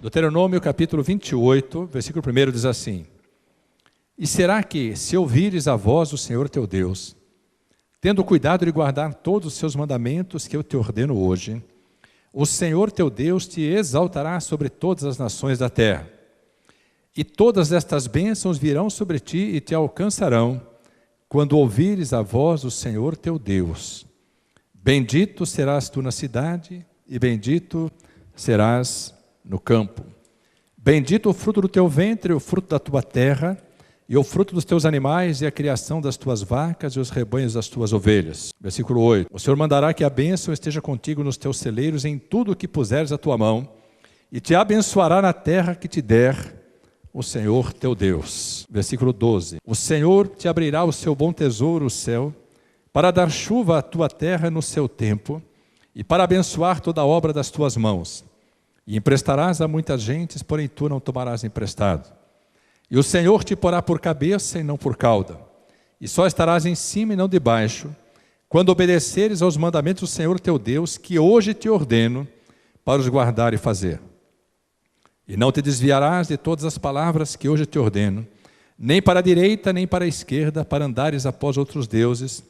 Deuteronômio capítulo 28, versículo 1 diz assim: E será que, se ouvires a voz do Senhor teu Deus, tendo cuidado de guardar todos os seus mandamentos que eu te ordeno hoje, o Senhor teu Deus te exaltará sobre todas as nações da terra. E todas estas bênçãos virão sobre ti e te alcançarão, quando ouvires a voz do Senhor teu Deus. Bendito serás tu na cidade, e bendito serás no campo. Bendito o fruto do teu ventre, o fruto da tua terra, e o fruto dos teus animais, e a criação das tuas vacas, e os rebanhos das tuas ovelhas. Versículo 8. O Senhor mandará que a bênção esteja contigo nos teus celeiros, em tudo o que puseres a tua mão, e te abençoará na terra que te der o Senhor teu Deus. Versículo 12. O Senhor te abrirá o seu bom tesouro, o céu, para dar chuva à tua terra no seu tempo, e para abençoar toda a obra das tuas mãos. E emprestarás a muitas gentes, porém tu não tomarás emprestado. E o Senhor te porá por cabeça e não por cauda, e só estarás em cima e não debaixo, quando obedeceres aos mandamentos do Senhor teu Deus, que hoje te ordeno, para os guardar e fazer. E não te desviarás de todas as palavras que hoje te ordeno, nem para a direita, nem para a esquerda, para andares após outros deuses,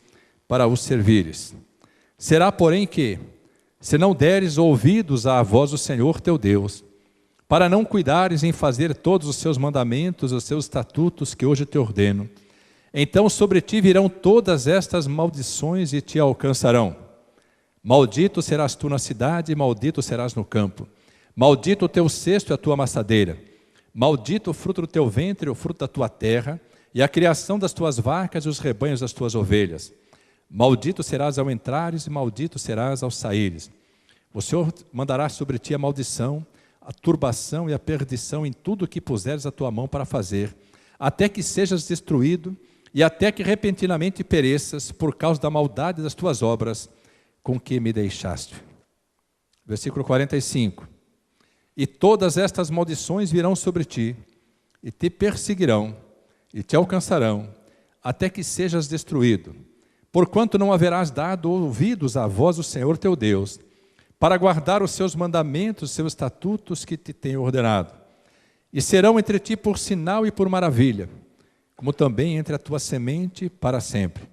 para os servires. Será, porém, que, se não deres ouvidos à voz do Senhor teu Deus, para não cuidares em fazer todos os seus mandamentos, os seus estatutos que hoje te ordeno, então sobre ti virão todas estas maldições e te alcançarão. Maldito serás tu na cidade, e maldito serás no campo. Maldito o teu cesto e a tua amassadeira. Maldito o fruto do teu ventre, o fruto da tua terra, e a criação das tuas vacas e os rebanhos das tuas ovelhas. Maldito serás ao entrares, e maldito serás ao saíres. O Senhor mandará sobre ti a maldição, a turbação e a perdição em tudo o que puseres a tua mão para fazer, até que sejas destruído e até que repentinamente pereças por causa da maldade das tuas obras com que me deixaste. Versículo 45. E todas estas maldições virão sobre ti, e te perseguirão, e te alcançarão, até que sejas destruído, porquanto não haverás dado ouvidos à voz do Senhor teu Deus, para guardar os seus mandamentos, os seus estatutos que te tenho ordenado. E serão entre ti por sinal e por maravilha, como também entre a tua semente para sempre.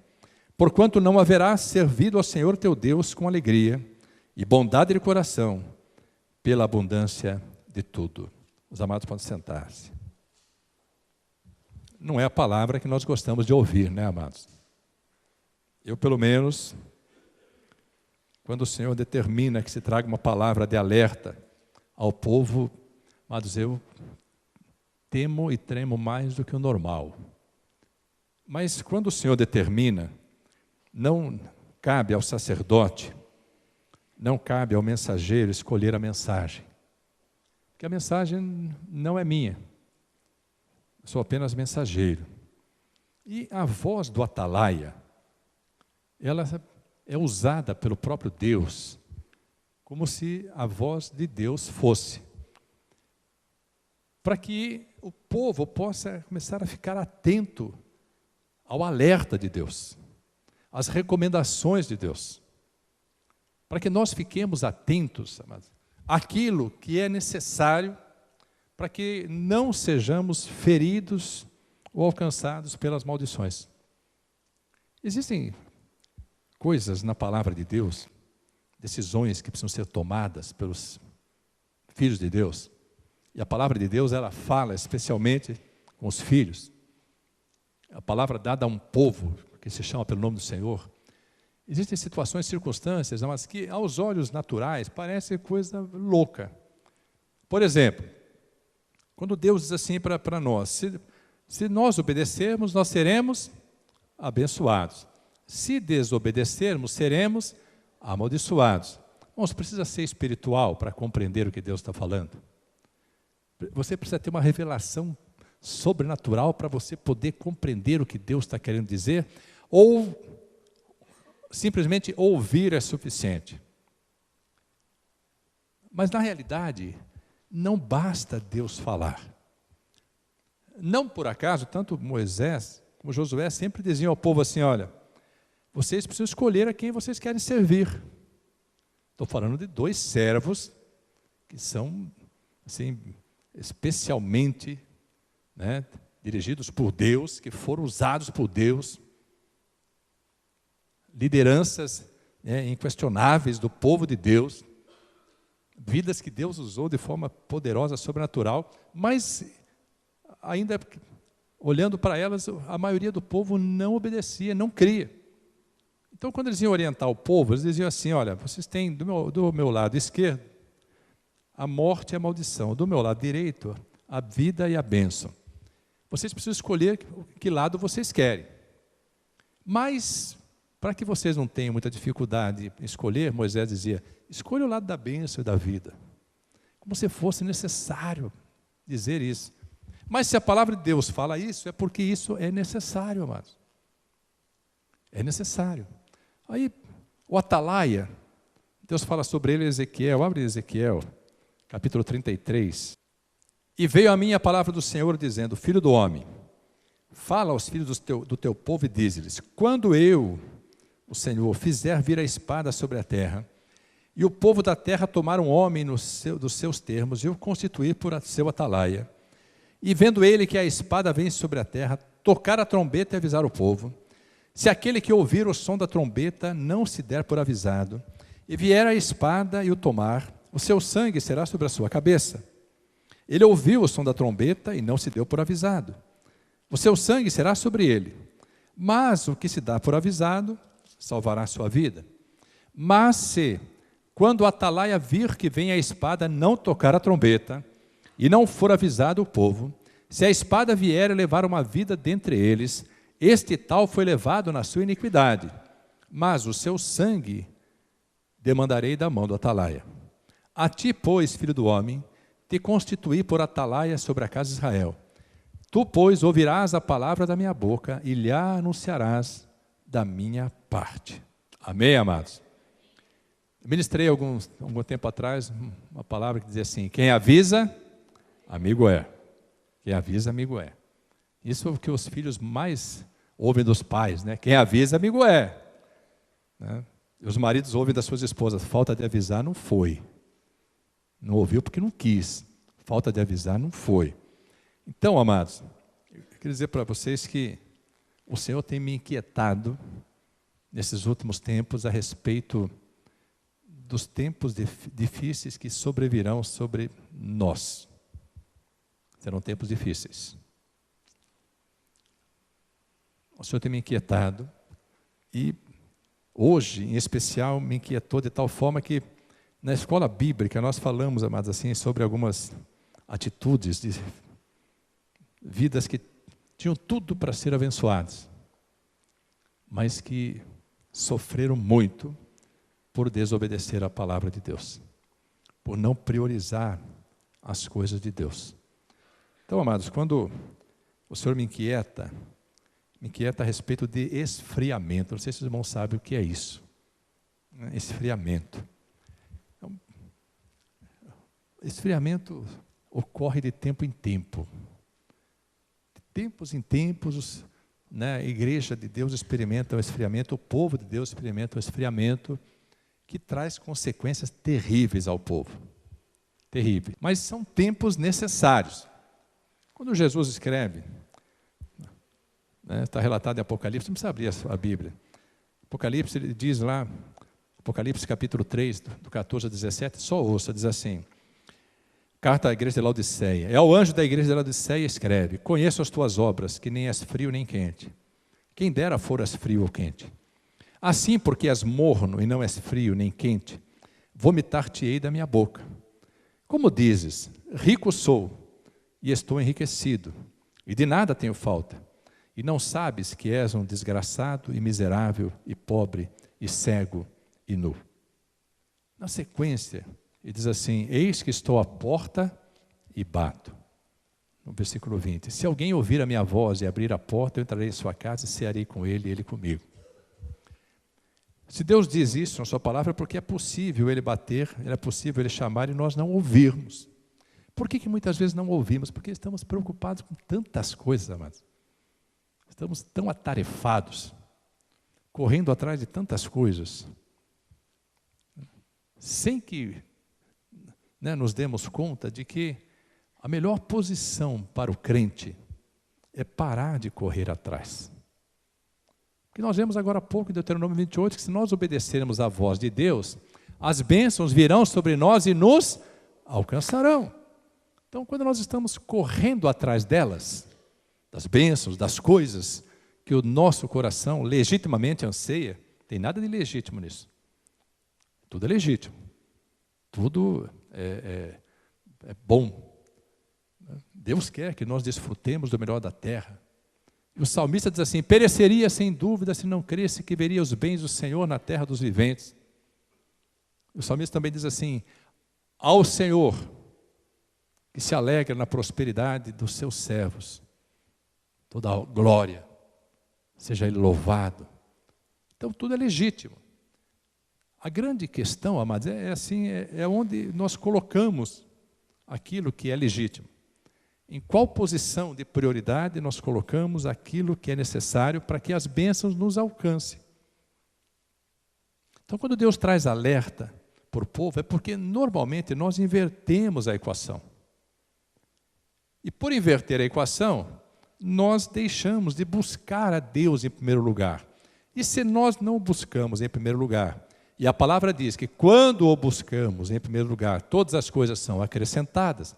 Porquanto não haverás servido ao Senhor teu Deus com alegria e bondade de coração, pela abundância de tudo. Os amados podem sentar-se. Não é a palavra que nós gostamos de ouvir, né, amados? Eu, pelo menos, quando o Senhor determina que se traga uma palavra de alerta ao povo, amados, eu temo e tremo mais do que o normal. Mas quando o Senhor determina, não cabe ao sacerdote, não cabe ao mensageiro escolher a mensagem. Porque a mensagem não é minha. Eu sou apenas mensageiro. E a voz do atalaia, ela é usada pelo próprio Deus, como se a voz de Deus fosse. Para que o povo possa começar a ficar atento ao alerta de Deus, às recomendações de Deus. Para que nós fiquemos atentos, amados, àquilo que é necessário para que não sejamos feridos ou alcançados pelas maldições. Existem coisas na palavra de Deus, decisões que precisam ser tomadas pelos filhos de Deus. E a palavra de Deus, ela fala especialmente com os filhos. A palavra dada a um povo que se chama pelo nome do Senhor. Existem situações, circunstâncias, mas que aos olhos naturais parece coisa louca. Por exemplo, quando Deus diz assim para nós, se nós obedecermos, nós seremos abençoados. Se desobedecermos, seremos amaldiçoados. Você precisa ser espiritual para compreender o que Deus está falando. Você precisa ter uma revelação sobrenatural para você poder compreender o que Deus está querendo dizer, ou simplesmente ouvir é suficiente. Mas na realidade, não basta Deus falar. Não por acaso, tanto Moisés como Josué sempre diziam ao povo assim, olha, vocês precisam escolher a quem vocês querem servir. Estou falando de dois servos que são assim, especialmente, né, dirigidos por Deus, que foram usados por Deus, lideranças, né, inquestionáveis do povo de Deus, vidas que Deus usou de forma poderosa, sobrenatural, mas ainda olhando para elas, a maioria do povo não obedecia, não cria. Então, quando eles iam orientar o povo, eles diziam assim: olha, vocês têm do meu lado esquerdo a morte e a maldição, do meu lado direito a vida e a bênção. Vocês precisam escolher que lado vocês querem. Mas, para que vocês não tenham muita dificuldade em escolher, Moisés dizia: escolha o lado da bênção e da vida. Como se fosse necessário dizer isso. Mas se a palavra de Deus fala isso, é porque isso é necessário, amados. É necessário. Aí, o atalaia, Deus fala sobre ele em Ezequiel. Abre Ezequiel, capítulo 33. E veio a mim a palavra do Senhor, dizendo: filho do homem, fala aos filhos do teu povo e diz-lhes: quando eu, o Senhor, fizer vir a espada sobre a terra, e o povo da terra tomar um homem dos seus termos, e o constituir por seu atalaia, e vendo ele que a espada vem sobre a terra, tocar a trombeta e avisar o povo, se aquele que ouvir o som da trombeta não se der por avisado, e vier a espada e o tomar, o seu sangue será sobre a sua cabeça. Ele ouviu o som da trombeta e não se deu por avisado. O seu sangue será sobre ele. Mas o que se dá por avisado, salvará a sua vida. Mas se, quando o atalaia vir que vem a espada, não tocar a trombeta, e não for avisado o povo, se a espada vier a levar uma vida dentre eles, este tal foi levado na sua iniquidade, mas o seu sangue demandarei da mão do atalaia. A ti, pois, filho do homem, te constituí por atalaia sobre a casa de Israel. Tu, pois, ouvirás a palavra da minha boca e lhe anunciarás da minha parte. Amém, amados? Ministrei algum tempo atrás uma palavra que dizia assim: quem avisa, amigo é. Quem avisa, amigo é. Isso é o que os filhos mais ouvem dos pais, né? Quem avisa, amigo é. Né? E os maridos ouvem das suas esposas: falta de avisar não foi. Não ouviu porque não quis. Falta de avisar não foi. Então, amados, eu quero dizer para vocês que o Senhor tem me inquietado nesses últimos tempos a respeito dos tempos difíceis que sobrevirão sobre nós. Serão tempos difíceis. O Senhor tem me inquietado e hoje, em especial, me inquietou de tal forma que na escola bíblica nós falamos, amados, assim, sobre algumas atitudes de vidas que tinham tudo para ser abençoadas, mas que sofreram muito por desobedecer à palavra de Deus, por não priorizar as coisas de Deus. Então, amados, quando o Senhor me inquieta a respeito de esfriamento. Não sei se os irmãos sabem o que é isso. Esfriamento. Esfriamento ocorre de tempo em tempo. De tempos em tempos, né, a igreja de Deus experimenta o esfriamento, o povo de Deus experimenta o esfriamento, que traz consequências terríveis ao povo. Terríveis. Mas são tempos necessários. Quando Jesus escreve, está relatado em Apocalipse, não precisa abrir a Bíblia. Apocalipse, ele diz lá, Apocalipse capítulo 3, do 14 a 17, só ouça, diz assim: carta à igreja de Laodiceia. É ao anjo da igreja de Laodiceia escreve: conheço as tuas obras, que nem és frio nem quente. Quem dera foras frio ou quente. Assim, porque és morno e não és frio nem quente, vomitar-te-ei da minha boca. Como dizes, rico sou e estou enriquecido, e de nada tenho falta, e não sabes que és um desgraçado e miserável e pobre e cego e nu. Na sequência, ele diz assim: eis que estou à porta e bato. No versículo 20: se alguém ouvir a minha voz e abrir a porta, eu entrarei em sua casa e cearei com ele e ele comigo. Se Deus diz isso na sua palavra, é porque é possível ele bater, é possível ele chamar e nós não ouvirmos. Por que muitas vezes não ouvimos? Porque estamos preocupados com tantas coisas, amados. Estamos tão atarefados, correndo atrás de tantas coisas, sem que né, nos demos conta de que a melhor posição para o crente é parar de correr atrás. Porque nós vemos agora há pouco em Deuteronômio 28 que se nós obedecermos à voz de Deus, as bênçãos virão sobre nós e nos alcançarão. Então, quando nós estamos correndo atrás delas, das bênçãos, das coisas que o nosso coração legitimamente anseia, tem nada de legítimo nisso. Tudo é legítimo. Tudo é bom. Deus quer que nós desfrutemos do melhor da terra. E o salmista diz assim: pereceria sem dúvida se não cresce que veria os bens do Senhor na terra dos viventes. O salmista também diz assim: ao Senhor, que se alegra na prosperidade dos seus servos, toda a glória, seja Ele louvado. Então tudo é legítimo. A grande questão, amados, é onde nós colocamos aquilo que é legítimo. Em qual posição de prioridade nós colocamos aquilo que é necessário para que as bênçãos nos alcancem. Então, quando Deus traz alerta para o povo, é porque normalmente nós invertemos a equação. E por inverter a equação, nós deixamos de buscar a Deus em primeiro lugar. E se nós não o buscamos em primeiro lugar, e a palavra diz que quando o buscamos em primeiro lugar, todas as coisas são acrescentadas.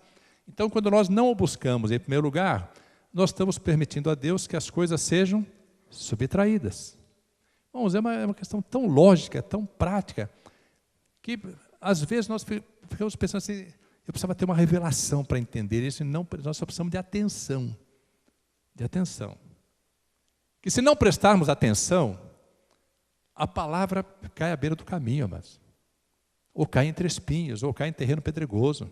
Então, quando nós não o buscamos em primeiro lugar, nós estamos permitindo a Deus que as coisas sejam subtraídas. Vamos, é uma questão tão lógica, tão prática, que às vezes nós ficamos pensando assim: eu precisava ter uma revelação para entender isso, e não, nós só precisamos de atenção. De atenção. Que se não prestarmos atenção, a palavra cai à beira do caminho, amados. Ou cai entre espinhos, ou cai em terreno pedregoso.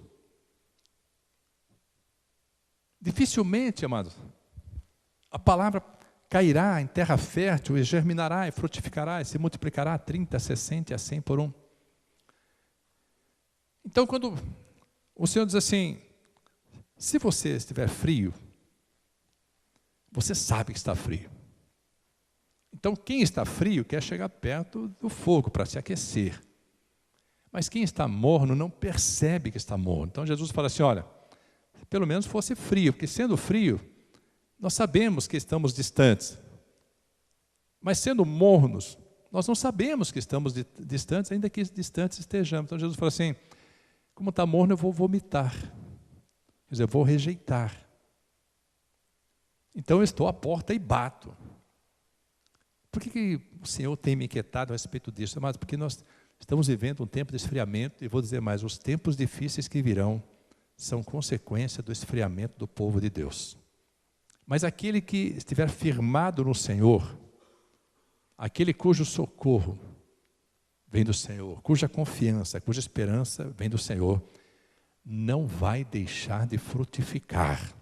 Dificilmente, amados, a palavra cairá em terra fértil e germinará e frutificará e se multiplicará a 30, a 60 e a 100 por um. Então, quando o Senhor diz assim: se você estiver frio, você sabe que está frio. Então, quem está frio quer chegar perto do fogo para se aquecer. Mas quem está morno não percebe que está morno. Então, Jesus fala assim: olha, pelo menos fosse frio, porque sendo frio, nós sabemos que estamos distantes. Mas sendo mornos, nós não sabemos que estamos distantes, ainda que distantes estejamos. Então Jesus fala assim: como está morno, eu vou vomitar. Quer dizer, eu vou rejeitar. Então eu estou à porta e bato. Por que o Senhor tem me inquietado a respeito disso? Mas porque nós estamos vivendo um tempo de esfriamento, e vou dizer mais, os tempos difíceis que virão são consequência do esfriamento do povo de Deus. Mas aquele que estiver firmado no Senhor, aquele cujo socorro vem do Senhor, cuja confiança, cuja esperança vem do Senhor, não vai deixar de frutificar.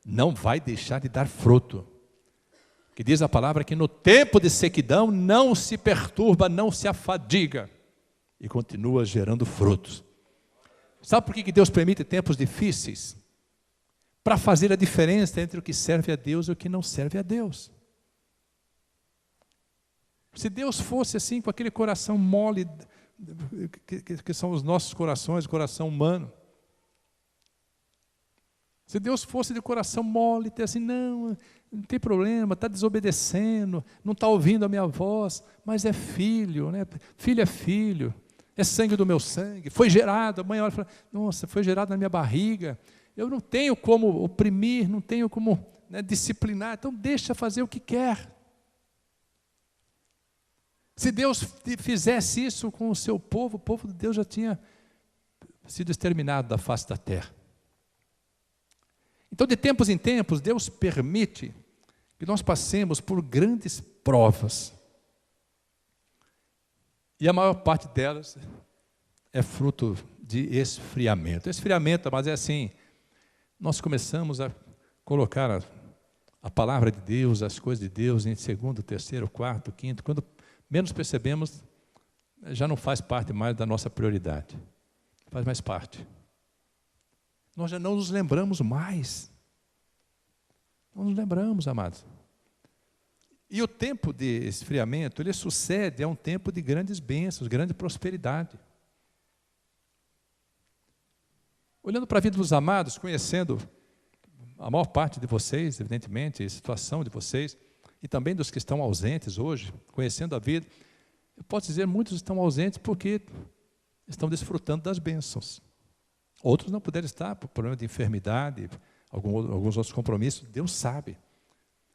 Não vai deixar de dar fruto. Que diz a palavra que no tempo de sequidão não se perturba, não se afadiga e continua gerando frutos. Sabe por que Deus permite tempos difíceis? Para fazer a diferença entre o que serve a Deus e o que não serve a Deus. Se Deus fosse assim, com aquele coração mole, que são os nossos corações, o coração humano. Se Deus fosse de coração mole, ter assim: não tem problema, está desobedecendo, não está ouvindo a minha voz, mas é filho, né? Filho é filho. É sangue do meu sangue, foi gerado. A mãe olha e fala: nossa, foi gerado na minha barriga. Eu não tenho como oprimir, não tenho como, né, disciplinar. Então deixa fazer o que quer. Se Deus fizesse isso com o seu povo, o povo de Deus já tinha sido exterminado da face da terra. Então, de tempos em tempos, Deus permite que nós passemos por grandes provas. E a maior parte delas é fruto de esfriamento. Esfriamento, mas é assim: nós começamos a colocar a palavra de Deus, as coisas de Deus em segundo, terceiro, quarto, quinto. Quando menos percebemos, já não faz parte mais da nossa prioridade. Não faz mais parte. Nós já não nos lembramos mais. Não nos lembramos, amados. E o tempo de esfriamento, ele sucede a um tempo de grandes bênçãos, grande prosperidade. Olhando para a vida dos amados, conhecendo a maior parte de vocês, evidentemente, a situação de vocês, e também dos que estão ausentes hoje, conhecendo a vida, eu posso dizer, muitos estão ausentes porque estão desfrutando das bênçãos. Outros não puderam estar por problema de enfermidade, alguns outros compromissos, Deus sabe.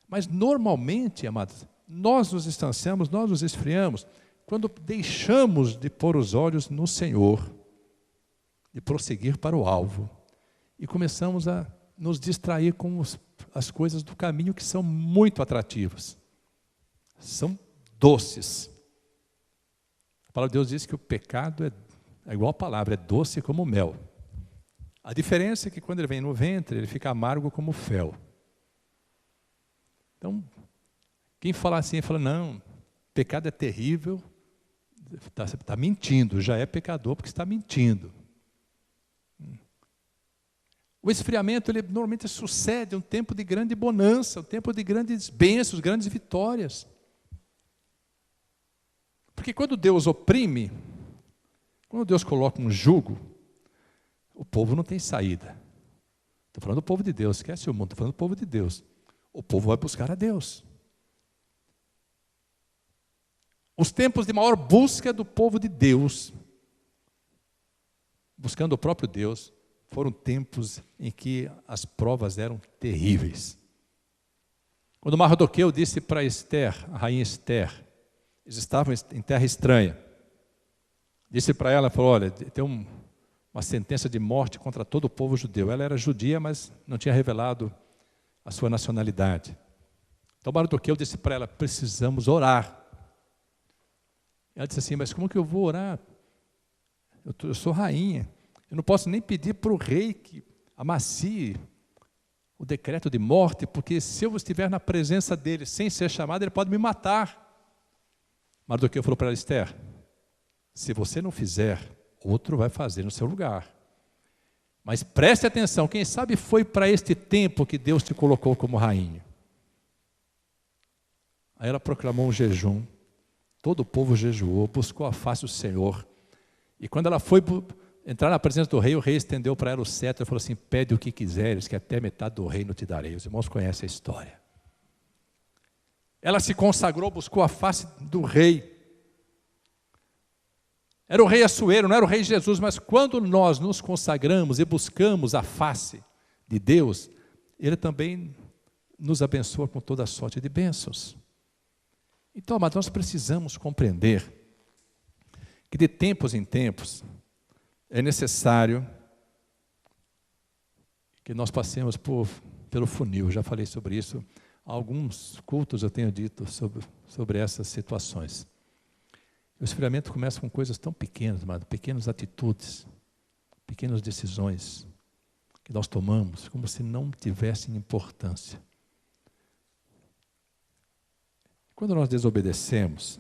Mas normalmente, amados, nós nos distanciamos, nós nos esfriamos, quando deixamos de pôr os olhos no Senhor, de prosseguir para o alvo, e começamos a nos distrair com as coisas do caminho que são muito atrativas, são doces. A palavra de Deus diz que o pecado é igual a palavra, é doce como mel. A diferença é que quando ele vem no ventre, ele fica amargo como fel. Então, quem fala assim, fala, não, pecado é terrível, está mentindo, já é pecador porque está mentindo. O esfriamento, ele normalmente sucede um tempo de grande bonança, um tempo de grandes bênçãos, grandes vitórias. Porque quando Deus oprime, quando Deus coloca um jugo, o povo não tem saída. Estou falando do povo de Deus, esquece o mundo, estou falando do povo de Deus. O povo vai buscar a Deus. Os tempos de maior busca do povo de Deus, buscando o próprio Deus, foram tempos em que as provas eram terríveis. Quando Mardoqueu disse para Esther, a rainha Esther, eles estavam em terra estranha, disse para ela, falou, olha, tem uma sentença de morte contra todo o povo judeu. Ela era judia, mas não tinha revelado a sua nacionalidade. Então Mardoqueu disse para ela, precisamos orar. Ela disse assim, mas como que eu vou orar? Eu sou rainha, eu não posso nem pedir para o rei que amacie o decreto de morte, porque se eu estiver na presença dele sem ser chamado, ele pode me matar. Mardoqueu falou para ela, Esther, se você não fizer, outro vai fazer no seu lugar. Mas preste atenção, quem sabe foi para este tempo que Deus te colocou como rainha. Aí ela proclamou um jejum, todo o povo jejuou, buscou a face do Senhor. E quando ela foi entrar na presença do rei, o rei estendeu para ela o cetro e falou assim, pede o que quiseres, que até metade do reino te darei. Os irmãos conhecem a história. Ela se consagrou, buscou a face do rei. Era o rei Assuero, não era o rei Jesus, mas quando nós nos consagramos e buscamos a face de Deus, Ele também nos abençoa com toda a sorte de bênçãos. Então, mas nós precisamos compreender que de tempos em tempos é necessário que nós passemos pelo funil. Já falei sobre isso. Alguns cultos eu tenho dito sobre essas situações. O esfriamento começa com coisas tão pequenas, mas pequenas atitudes, pequenas decisões que nós tomamos como se não tivessem importância. Quando nós desobedecemos,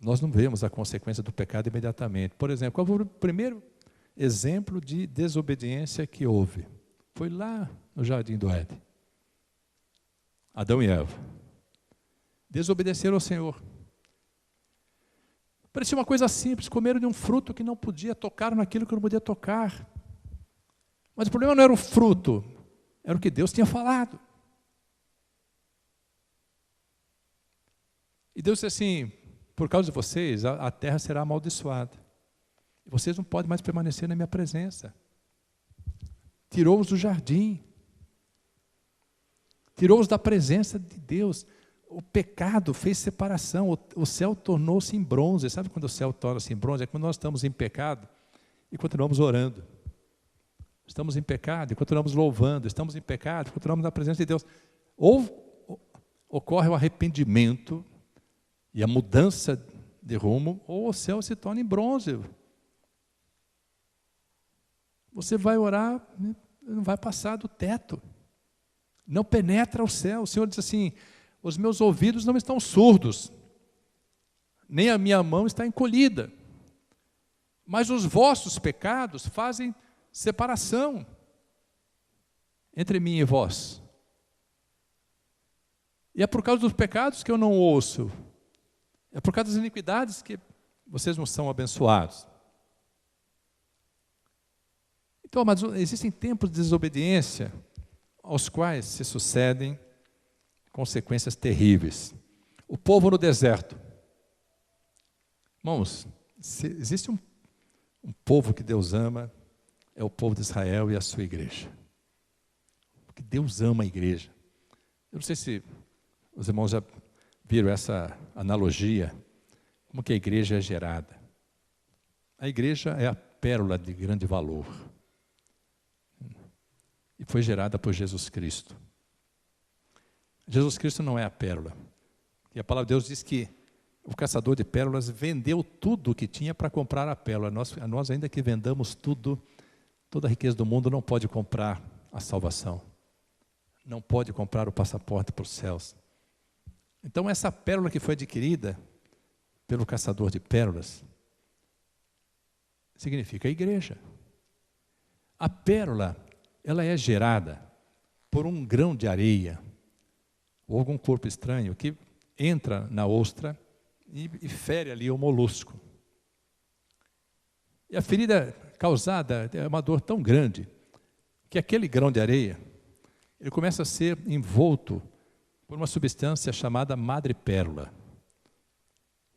nós não vemos a consequência do pecado imediatamente. Por exemplo, qual foi o primeiro exemplo de desobediência que houve? Foi lá no Jardim do Éden. Adão e Eva desobedeceram ao Senhor. Parecia uma coisa simples, comeram de um fruto que não podia, tocaram naquilo que não podia tocar. Mas o problema não era o fruto, era o que Deus tinha falado. E Deus disse assim, por causa de vocês, a terra será amaldiçoada. E vocês não podem mais permanecer na minha presença. Tirou-os do jardim. Tirou-os da presença de Deus. O pecado fez separação, o céu tornou-se em bronze. Sabe quando o céu torna-se em bronze? É quando nós estamos em pecado e continuamos orando. Estamos em pecado e continuamos louvando. Estamos em pecado e continuamos na presença de Deus. Ou ocorre o arrependimento e a mudança de rumo, ou o céu se torna em bronze. Você vai orar, não vai passar do teto. Não penetra o céu. O Senhor diz assim, os meus ouvidos não estão surdos, nem a minha mão está encolhida, mas os vossos pecados fazem separação entre mim e vós. E é por causa dos pecados que eu não ouço, é por causa das iniquidades que vocês não são abençoados. Então, mas existem tempos de desobediência aos quais se sucedem consequências terríveis. O povo no deserto. Irmãos, se existe um povo que Deus ama, é o povo de Israel e a sua igreja. Porque Deus ama a igreja. Eu não sei se os irmãos já viram essa analogia, como que a igreja é gerada. A igreja é a pérola de grande valor. E foi gerada por Jesus Cristo. Jesus Cristo não é a pérola. E a palavra de Deus diz que o caçador de pérolas vendeu tudo o que tinha para comprar a pérola. Nós ainda que vendamos tudo, toda a riqueza do mundo não pode comprar a salvação. Não pode comprar o passaporte para os céus. Então essa pérola que foi adquirida pelo caçador de pérolas significa a igreja. A pérola, ela é gerada por um grão de areia ou algum corpo estranho que entra na ostra e fere ali o molusco. E a ferida causada é uma dor tão grande que aquele grão de areia, ele começa a ser envolto por uma substância chamada madrepérola.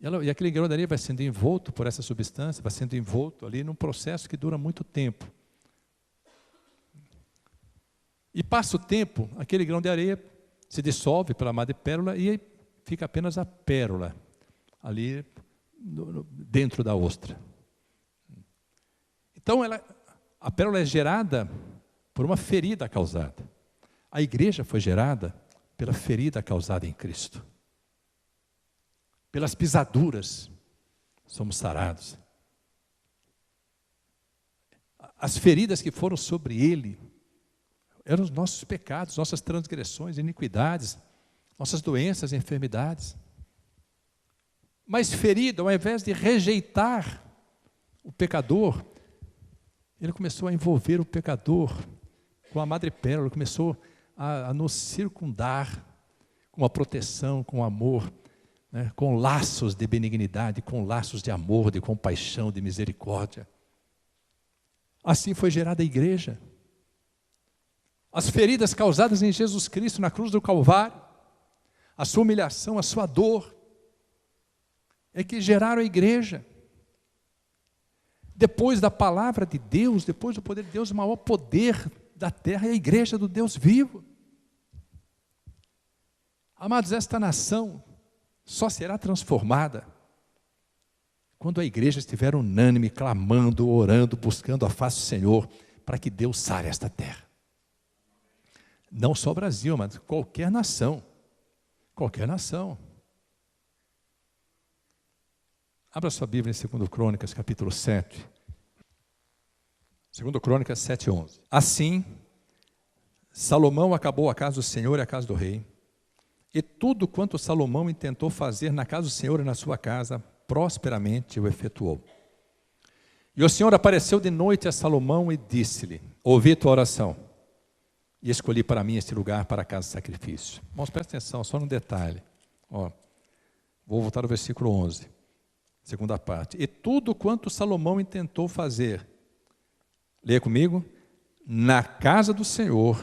E aquele grão de areia vai sendo envolto por essa substância, vai sendo envolto ali num processo que dura muito tempo. E passa o tempo, aquele grão de areia se dissolve pela madrepérola e fica apenas a pérola ali dentro da ostra. Então a pérola é gerada por uma ferida causada. A igreja foi gerada pela ferida causada em Cristo. Pelas pisaduras somos sarados. As feridas que foram sobre ele eram os nossos pecados, nossas transgressões, iniquidades, nossas doenças e enfermidades. Mas ferido, ao invés de rejeitar o pecador, ele começou a envolver o pecador com a madrepérola, começou a nos circundar com a proteção, com amor, né, com laços de benignidade, com laços de amor, de compaixão, de misericórdia. Assim foi gerada a igreja. As feridas causadas em Jesus Cristo na cruz do Calvário, a sua humilhação, a sua dor, é que geraram a igreja. Depois da palavra de Deus, depois do poder de Deus, o maior poder da terra é a igreja do Deus vivo. Amados, esta nação só será transformada quando a igreja estiver unânime, clamando, orando, buscando a face do Senhor, para que Deus sare esta terra. Não só o Brasil, mas qualquer nação. Qualquer nação. Abra sua Bíblia em 2 Crônicas, capítulo 7. 2 Crônicas 7:11. Assim, Salomão acabou a casa do Senhor e a casa do rei. E tudo quanto Salomão intentou fazer na casa do Senhor e na sua casa, prosperamente o efetuou. E o Senhor apareceu de noite a Salomão e disse-lhe: ouvi tua oração, e escolhi para mim este lugar para a casa de sacrifício. Irmãos, presta atenção, só num detalhe. Vou voltar ao versículo 11, segunda parte. E tudo quanto Salomão intentou fazer, leia comigo, na casa do Senhor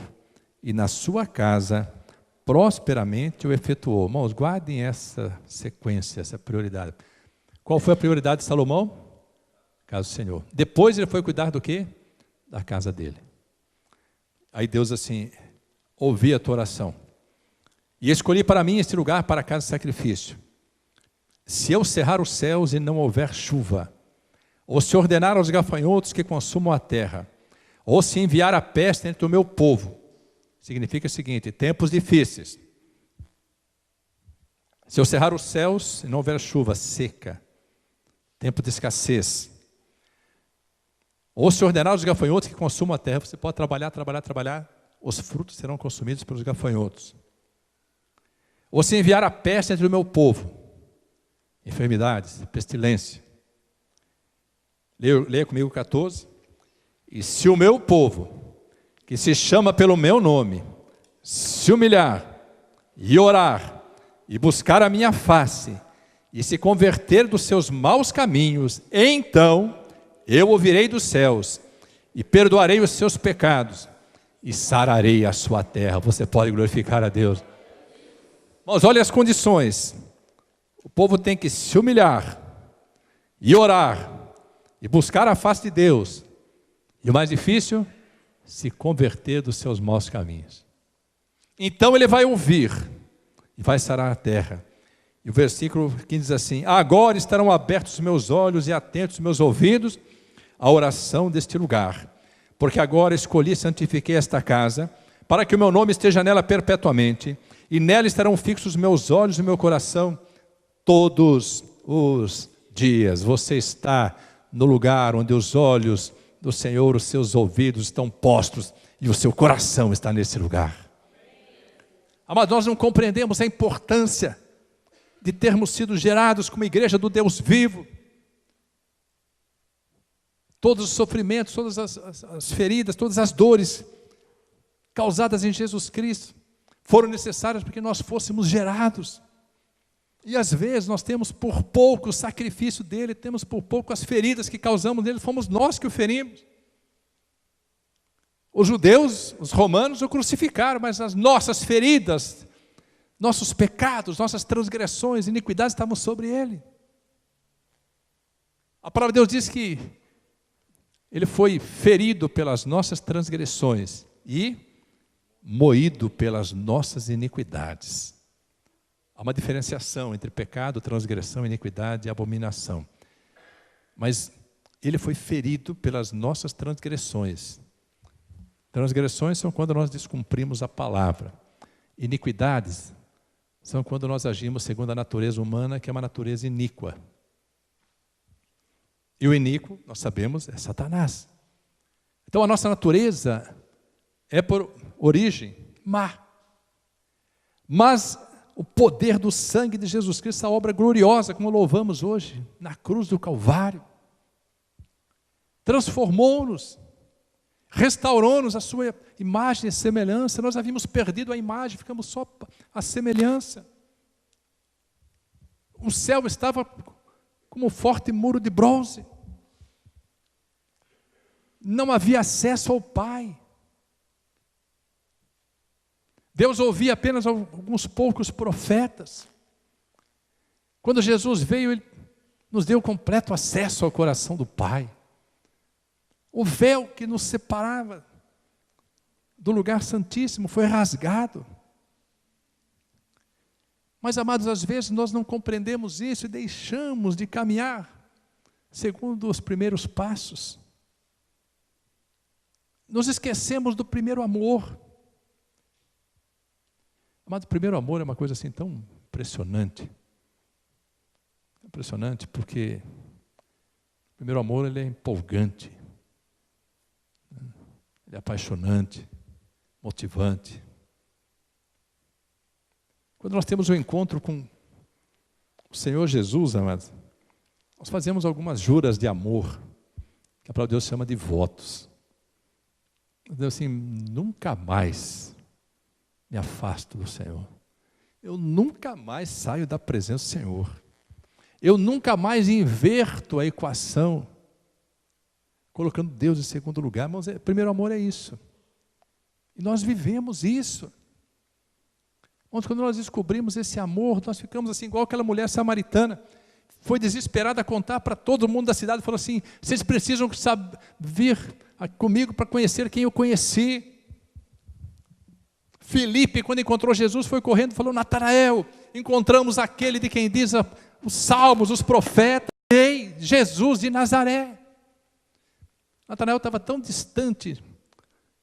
e na sua casa, prosperamente o efetuou. Irmãos, guardem essa sequência, essa prioridade. Qual foi a prioridade de Salomão? Casa do Senhor. Depois ele foi cuidar do quê? Da casa dele. Aí Deus assim, ouvi a tua oração. E escolhi para mim este lugar para a casa de sacrifício. Se eu cerrar os céus e não houver chuva, ou se ordenar aos gafanhotos que consumam a terra, ou se enviar a peste entre o meu povo, significa o seguinte: tempos difíceis. Se eu cerrar os céus e não houver chuva, seca, tempo de escassez. Ou se ordenar aos gafanhotos que consumam a terra, você pode trabalhar, os frutos serão consumidos pelos gafanhotos. Ou se enviar a peste entre o meu povo, enfermidades, pestilência. Leia comigo 14. E se o meu povo, que se chama pelo meu nome, se humilhar e orar e buscar a minha face e se converter dos seus maus caminhos, então eu ouvirei dos céus e perdoarei os seus pecados, e sararei a sua terra. Você pode glorificar a Deus. Mas olha as condições. O povo tem que se humilhar, e orar, e buscar a face de Deus. E o mais difícil, se converter dos seus maus caminhos. Então ele vai ouvir, e vai sarar a terra. E o versículo 15 diz assim: agora estarão abertos os meus olhos e atentos os meus ouvidos à oração deste lugar. Porque agora escolhi e santifiquei esta casa, para que o meu nome esteja nela perpetuamente, e nela estarão fixos os meus olhos e o meu coração todos os dias. Você está no lugar onde os olhos do Senhor, os seus ouvidos estão postos, e o seu coração está nesse lugar. Mas nós não compreendemos a importância de termos sido gerados como igreja do Deus vivo. Todos os sofrimentos, todas as feridas, todas as dores causadas em Jesus Cristo foram necessárias para que nós fôssemos gerados. E às vezes nós temos por pouco o sacrifício dele, temos por pouco as feridas que causamos nele, fomos nós que o ferimos. Os judeus, os romanos o crucificaram, mas as nossas feridas, nossos pecados, nossas transgressões, iniquidades estavam sobre ele. A palavra de Deus diz que ele foi ferido pelas nossas transgressões e moído pelas nossas iniquidades. Há uma diferenciação entre pecado, transgressão, iniquidade e abominação. Mas ele foi ferido pelas nossas transgressões. Transgressões são quando nós descumprimos a palavra. Iniquidades são quando nós agimos segundo a natureza humana, que é uma natureza iníqua. E o iníquo, nós sabemos, é Satanás. Então a nossa natureza é por origem má. Mas o poder do sangue de Jesus Cristo, essa obra gloriosa, como louvamos hoje, na cruz do Calvário, transformou-nos, restaurou-nos a sua imagem e semelhança. Nós havíamos perdido a imagem, ficamos só a semelhança. O céu estava como um forte muro de bronze. Não havia acesso ao Pai. Deus ouvia apenas alguns poucos profetas. Quando Jesus veio, Ele nos deu completo acesso ao coração do Pai. O véu que nos separava do lugar santíssimo foi rasgado. Mas, amados, às vezes nós não compreendemos isso e deixamos de caminhar segundo os primeiros passos. Nos esquecemos do primeiro amor. Amado, o primeiro amor é uma coisa assim tão impressionante. Impressionante porque o primeiro amor ele é empolgante. Ele é apaixonante, motivante. Quando nós temos um encontro com o Senhor Jesus, amados, nós fazemos algumas juras de amor, que a palavra de Deus chama de votos. Deus assim, nunca mais me afasto do Senhor. Eu nunca mais saio da presença do Senhor. Eu nunca mais inverto a equação, colocando Deus em segundo lugar. Mas primeiro amor é isso. E nós vivemos isso. Ontem, quando nós descobrimos esse amor, nós ficamos assim, igual aquela mulher samaritana. Foi desesperada a contar para todo mundo da cidade. Falou assim, vocês precisam vir comigo para conhecer quem eu conheci. Filipe, quando encontrou Jesus, foi correndo e falou, Natanael, encontramos aquele de quem diz os salmos, os profetas, Ei, Jesus de Nazaré. Natanael estava tão distante,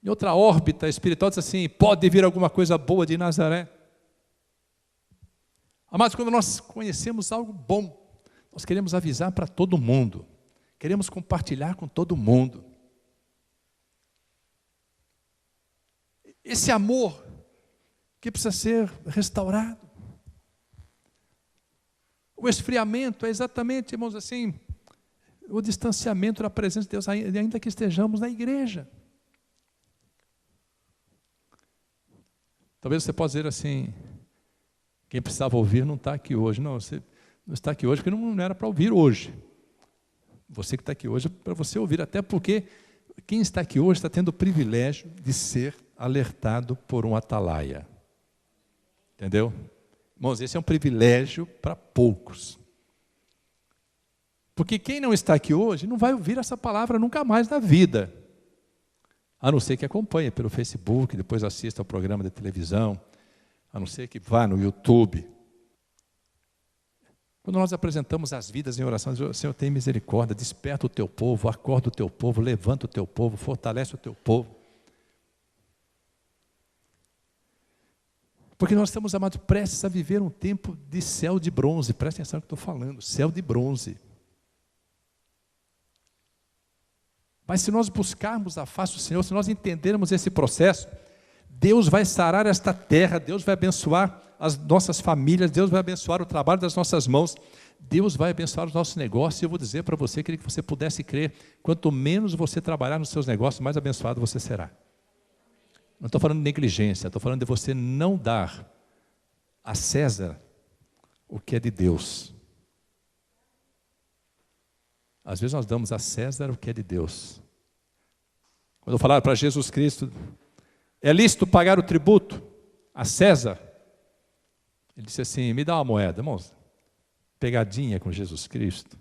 em outra órbita espiritual, disse assim, pode vir alguma coisa boa de Nazaré? Amados, quando nós conhecemos algo bom, nós queremos avisar para todo mundo, queremos compartilhar com todo mundo. Esse amor que precisa ser restaurado. O esfriamento é exatamente, irmãos, assim, o distanciamento da presença de Deus, ainda que estejamos na igreja. Talvez você possa dizer assim, quem precisava ouvir não está aqui hoje. Não, você não está aqui hoje porque não era para ouvir hoje. Você que está aqui hoje é para você ouvir, até porque quem está aqui hoje está tendo o privilégio de ser alertado por um atalaia. Entendeu? Irmãos, esse é um privilégio para poucos. Porque quem não está aqui hoje não vai ouvir essa palavra nunca mais na vida. A não ser que acompanhe pelo Facebook, depois assista ao programa de televisão, a não ser que vá no YouTube. Quando nós apresentamos as vidas em oração, Deus, Senhor, tem misericórdia, desperta o teu povo, acorda o teu povo, levanta o teu povo, fortalece o teu povo. Porque nós estamos, amados, prestes a viver um tempo de céu de bronze. Presta atenção no que eu estou falando, céu de bronze. Mas se nós buscarmos a face do Senhor, se nós entendermos esse processo, Deus vai sarar esta terra, Deus vai abençoar as nossas famílias, Deus vai abençoar o trabalho das nossas mãos, Deus vai abençoar os nossos negócios. E eu vou dizer para você, queria que você pudesse crer, quanto menos você trabalhar nos seus negócios, mais abençoado você será. Não estou falando de negligência, estou falando de você não dar a César o que é de Deus. Às vezes nós damos a César o que é de Deus. Quando eu falar para Jesus Cristo, é lícito pagar o tributo a César? Ele disse assim, me dá uma moeda. Irmãos, pegadinha com Jesus Cristo,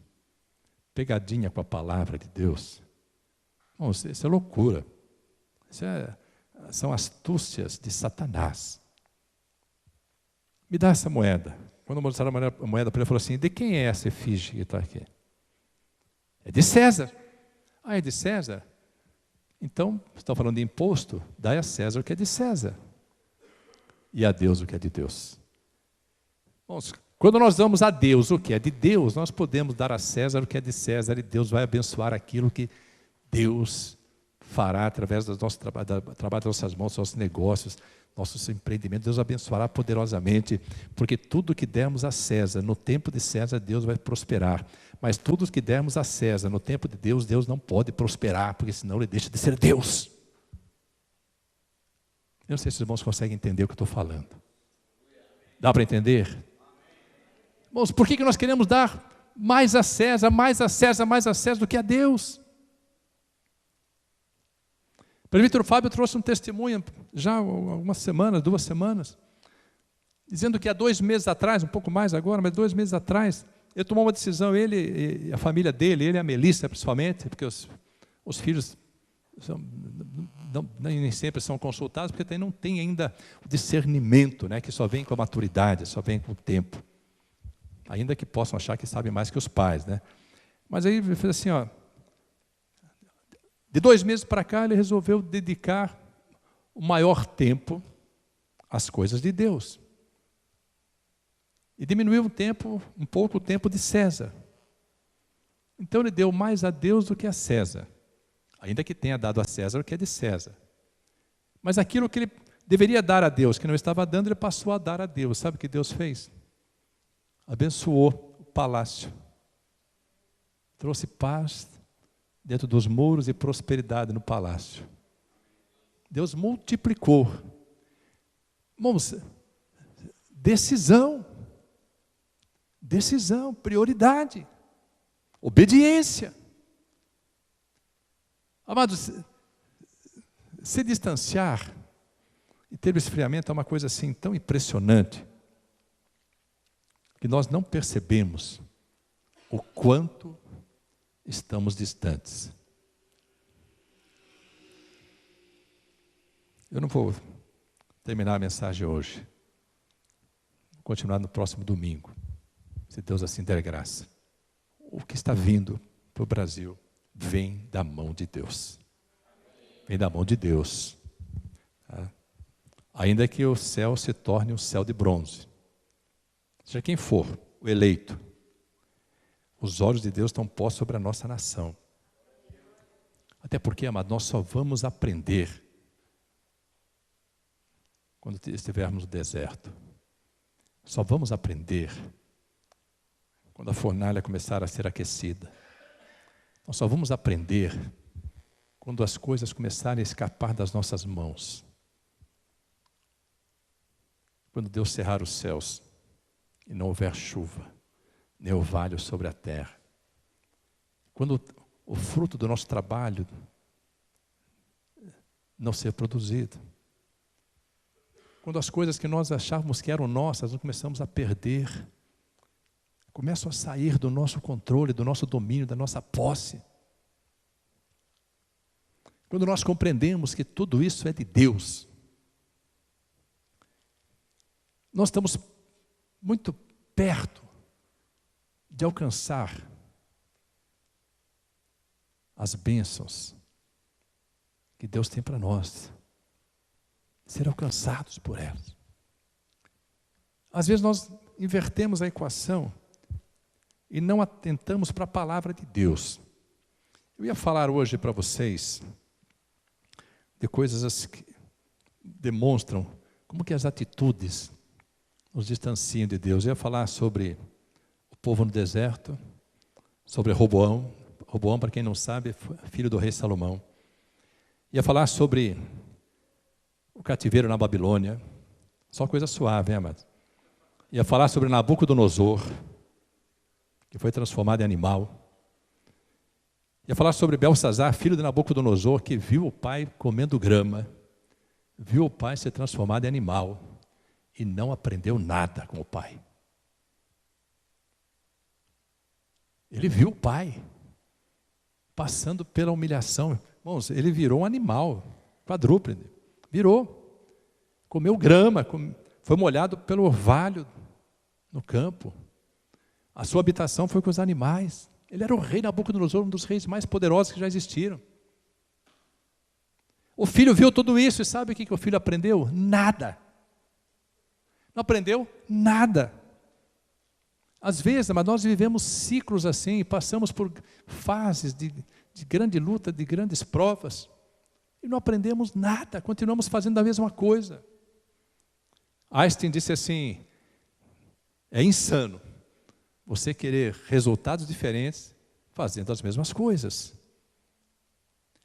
pegadinha com a palavra de Deus. Irmãos, isso é loucura. São astúcias de Satanás. Me dá essa moeda. Quando mostraram a moeda para ele, falou assim, de quem é essa efígie que está aqui? É de César. Ah, é de César? Então, estão falando de imposto, dai a César o que é de César. E a Deus o que é de Deus. Bom, quando nós damos a Deus o que é de Deus, nós podemos dar a César o que é de César, e Deus vai abençoar aquilo que Deus fará através do nosso trabalho das nossas mãos, dos nossos negócios, nossos empreendimentos. Deus abençoará poderosamente, porque tudo que dermos a César, no tempo de César, Deus vai prosperar. Mas tudo que dermos a César, no tempo de Deus, Deus não pode prosperar, porque senão ele deixa de ser Deus. Eu não sei se os irmãos conseguem entender o que eu estou falando. Dá para entender? Irmãos, por que nós queremos dar mais a César, mais a César, mais a César do que a Deus? O presbítero Fábio trouxe um testemunho, já há algumas semanas, 2 semanas, dizendo que há 2 meses atrás, um pouco mais agora, mas 2 meses atrás, ele tomou uma decisão, ele e a família dele, ele e a Melissa principalmente, porque os filhos nem sempre são consultados, porque não tem ainda o discernimento, né, que só vem com a maturidade, só vem com o tempo. Ainda que possam achar que sabem mais que os pais, né? Mas aí ele fez assim, ó, de 2 meses para cá, ele resolveu dedicar o maior tempo às coisas de Deus. E diminuiu um pouco o tempo de César. Então ele deu mais a Deus do que a César. Ainda que tenha dado a César o que é de César. Mas aquilo que ele deveria dar a Deus, que não estava dando, ele passou a dar a Deus. Sabe o que Deus fez? Abençoou o palácio. Trouxe paz dentro dos muros e prosperidade no palácio. Deus multiplicou. Irmãos, decisão, prioridade, obediência. Amados, se distanciar e ter o esfriamento é uma coisa assim tão impressionante, que nós não percebemos o quanto estamos distantes. Eu não vou terminar a mensagem hoje. Vou continuar no próximo domingo, se Deus assim der graça. O que está vindo para o Brasil vem da mão de Deus. Vem da mão de Deus. Tá? Ainda que o céu se torne um céu de bronze. Seja quem for o eleito, os olhos de Deus estão postos sobre a nossa nação. Até porque, amado, nós só vamos aprender quando estivermos no deserto. Só vamos aprender quando a fornalha começar a ser aquecida. Nós só vamos aprender quando as coisas começarem a escapar das nossas mãos. Quando Deus cerrar os céus e não houver chuva, nem orvalho sobre a terra. Quando o fruto do nosso trabalho não ser produzido. Quando as coisas que nós achávamos que eram nossas, nós começamos a perder, começam a sair do nosso controle, do nosso domínio, da nossa posse. Quando nós compreendemos que tudo isso é de Deus, nós estamos muito perto de alcançar as bênçãos que Deus tem para nós, ser alcançados por elas. Às vezes nós invertemos a equação e não atentamos para a palavra de Deus. Eu ia falar hoje para vocês de coisas que demonstram como que as atitudes nos distanciam de Deus. Eu ia falar sobre o povo no deserto, sobre Roboão. Roboão, para quem não sabe, foi filho do rei Salomão. Ia falar sobre o cativeiro na Babilônia, só coisa suave, hein, amados? Ia falar sobre Nabucodonosor, que foi transformado em animal. Ia falar sobre Belsazar, filho de Nabucodonosor, que viu o pai comendo grama, viu o pai ser transformado em animal e não aprendeu nada com o pai. Ele viu o pai passando pela humilhação. Irmãos, ele virou um animal, quadrúpede. Virou. Comeu grama, foi molhado pelo orvalho no campo. A sua habitação foi com os animais. Ele era o rei Nabucodonosor, um dos reis mais poderosos que já existiram. O filho viu tudo isso e sabe o que o filho aprendeu? Nada. Não aprendeu nada. Às vezes, mas nós vivemos ciclos assim, passamos por fases de grande luta, de grandes provas, e não aprendemos nada, continuamos fazendo a mesma coisa. Einstein disse assim, é insano você querer resultados diferentes fazendo as mesmas coisas.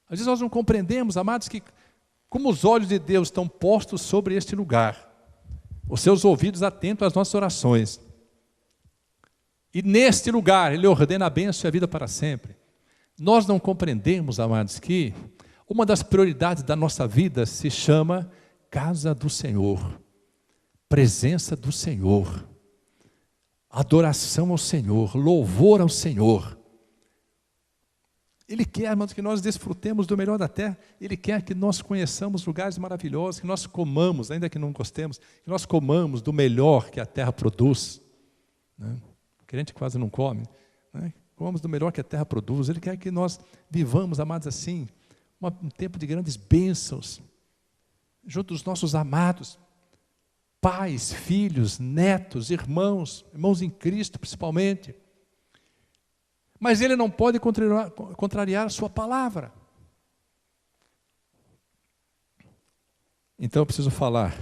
Às vezes nós não compreendemos, amados, que como os olhos de Deus estão postos sobre este lugar, os seus ouvidos atentos às nossas orações, e neste lugar Ele ordena a bênção e a vida para sempre. Nós não compreendemos, amados, que uma das prioridades da nossa vida se chama casa do Senhor, presença do Senhor, adoração ao Senhor, louvor ao Senhor. Ele quer, irmãos, que nós desfrutemos do melhor da terra. Ele quer que nós conheçamos lugares maravilhosos, que nós comamos, ainda que não gostemos, que nós comamos do melhor que a terra produz, né? O crente quase não come, né? Comamos do melhor que a terra produz. Ele quer que nós vivamos, amados, assim, um tempo de grandes bênçãos, junto dos nossos amados, pais, filhos, netos, irmãos em Cristo principalmente. Mas Ele não pode contrariar a sua palavra. Então eu preciso falar,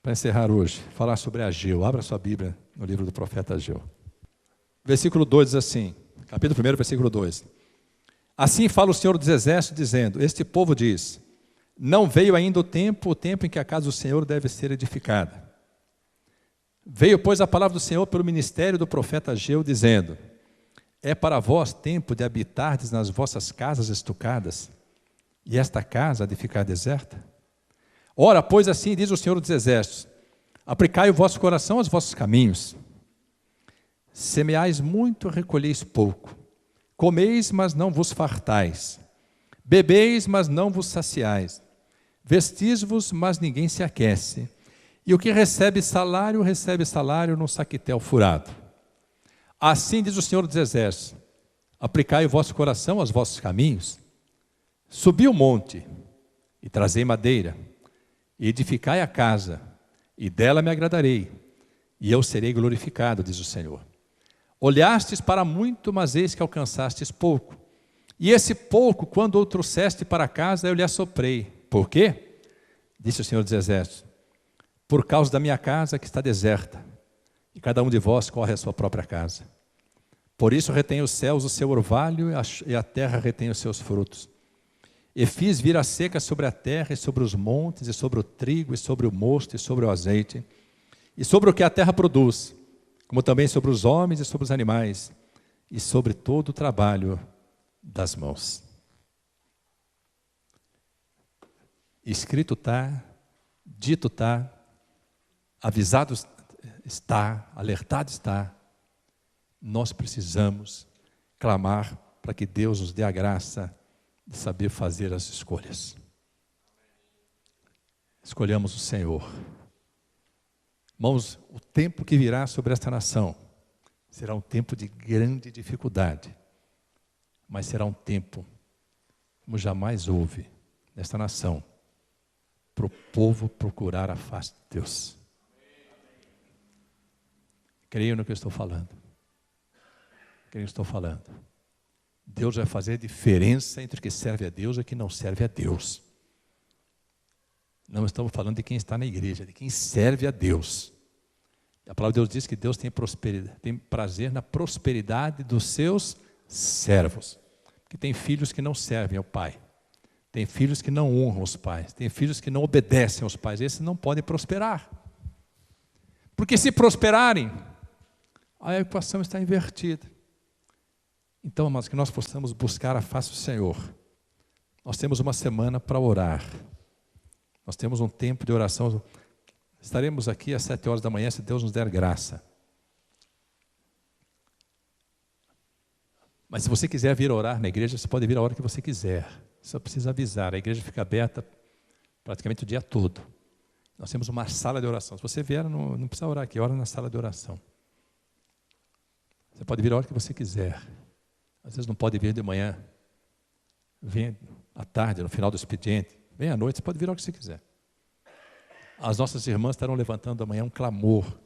para encerrar hoje, falar sobre Ageu. Abra sua Bíblia no livro do profeta Ageu. Versículo 2 diz assim, capítulo 1, versículo 2. Assim fala o Senhor dos Exércitos, dizendo, este povo diz, não veio ainda o tempo em que a casa do Senhor deve ser edificada. Veio, pois, a palavra do Senhor pelo ministério do profeta Ageu, dizendo, é para vós tempo de habitardes nas vossas casas estucadas, e esta casa de ficar deserta? Ora, pois assim diz o Senhor dos Exércitos, aplicai o vosso coração aos vossos caminhos. Semeais muito, recolheis pouco. Comeis, mas não vos fartais. Bebeis, mas não vos saciais. Vestis-vos, mas ninguém se aquece. E o que recebe salário num saquitel furado. Assim diz o Senhor dos Exércitos, aplicai o vosso coração aos vossos caminhos. Subi o monte, e trazei madeira, e edificai a casa, e dela me agradarei, e eu serei glorificado, diz o Senhor. Olhastes para muito, mas eis que alcançastes pouco. E esse pouco, quando o trouxeste para casa, eu lhe assoprei. Por quê? Disse o Senhor dos Exércitos. Por causa da minha casa que está deserta, e cada um de vós corre à sua própria casa. Por isso retém os céus o seu orvalho, e a terra retém os seus frutos. E fiz vir a seca sobre a terra, e sobre os montes, e sobre o trigo, e sobre o mosto, e sobre o azeite, e sobre o que a terra produz, como também sobre os homens e sobre os animais, e sobre todo o trabalho das mãos. Escrito está, dito está, avisado está, alertado está. Nós precisamos clamar para que Deus nos dê a graça de saber fazer as escolhas. Escolhamos o Senhor. Irmãos, o tempo que virá sobre esta nação será um tempo de grande dificuldade, mas será um tempo como jamais houve nesta nação, para o povo procurar a face de Deus. Creio no que eu estou falando. Creio no que estou falando. Deus vai fazer diferença entre o que serve a Deus e o que não serve a Deus. Não estamos falando de quem está na igreja, de quem serve a Deus. A palavra de Deus diz que Deus tem prazer na prosperidade dos seus servos. Que tem filhos que não servem ao pai. Tem filhos que não honram os pais. Tem filhos que não obedecem aos pais. Esses não podem prosperar. Porque se prosperarem, a equação está invertida. Então, amados, que nós possamos buscar a face do Senhor. Nós temos uma semana para orar. Nós temos um tempo de oração. Estaremos aqui às 7 horas da manhã, se Deus nos der graça. Mas se você quiser vir orar na igreja, você pode vir a hora que você quiser. Só precisa avisar. A igreja fica aberta praticamente o dia todo. Nós temos uma sala de oração. Se você vier, não precisa orar aqui, ora na sala de oração. Você pode vir a hora que você quiser. Às vezes não pode vir de manhã. Vem à tarde, no final do expediente. Vem à noite, você pode vir a hora que você quiser. As nossas irmãs estarão levantando amanhã um clamor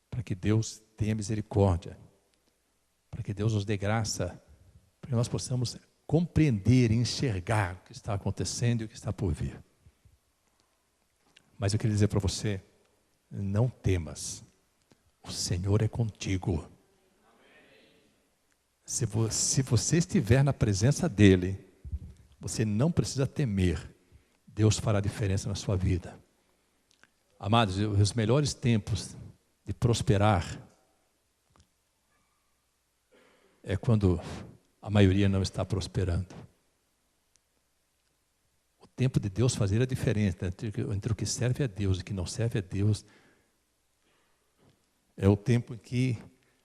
para que Deus tenha misericórdia, para que Deus nos dê graça, para que nós possamos compreender e enxergar o que está acontecendo e o que está por vir. Mas eu queria dizer para você, não temas, o Senhor é contigo. Se você estiver na presença dEle, você não precisa temer, Deus fará diferença na sua vida. Amados, os melhores tempos de prosperar é quando a maioria não está prosperando. O tempo de Deus fazer a diferença entre o que serve a Deus e o que não serve a Deus é o tempo em que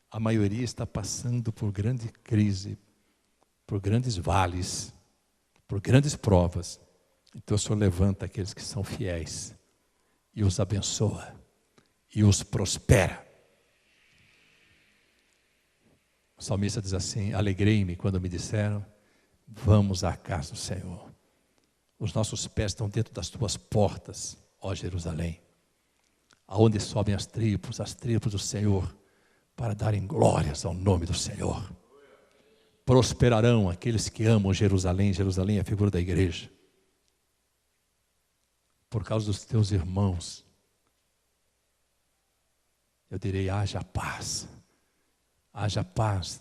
a maioria está passando por grande crise, por grandes vales, por grandes provas. Então o Senhor levanta aqueles que são fiéis e os abençoa e os prospera. O salmista diz assim: alegrei-me quando me disseram, vamos à casa do Senhor. Os nossos pés estão dentro das tuas portas, ó Jerusalém, aonde sobem as tribos do Senhor, para darem glórias ao nome do Senhor. Prosperarão aqueles que amam Jerusalém. Jerusalém é a figura da igreja. Por causa dos teus irmãos, eu direi: haja paz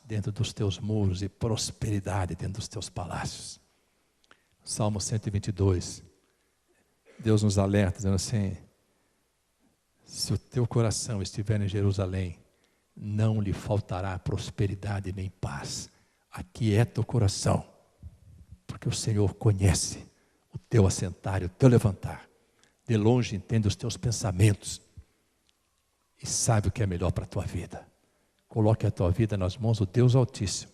dentro dos teus muros e prosperidade dentro dos teus palácios. Salmo 122, Deus nos alerta dizendo assim: se o teu coração estiver em Jerusalém, não lhe faltará prosperidade nem paz. Aquieta o coração, porque o Senhor conhece o teu assentar e o teu levantar. De longe entende os teus pensamentos e sabe o que é melhor para a tua vida. Coloque a tua vida nas mãos do Deus Altíssimo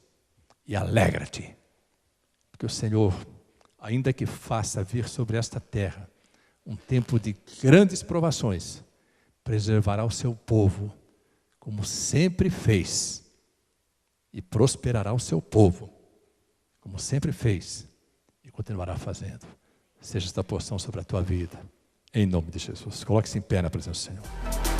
e alegra-te, porque o Senhor, ainda que faça vir sobre esta terra um tempo de grandes provações, preservará o seu povo como sempre fez, e prosperará o seu povo como sempre fez e continuará fazendo. Seja esta porção sobre a tua vida, em nome de Jesus. Coloque-se em pé na presença do Senhor.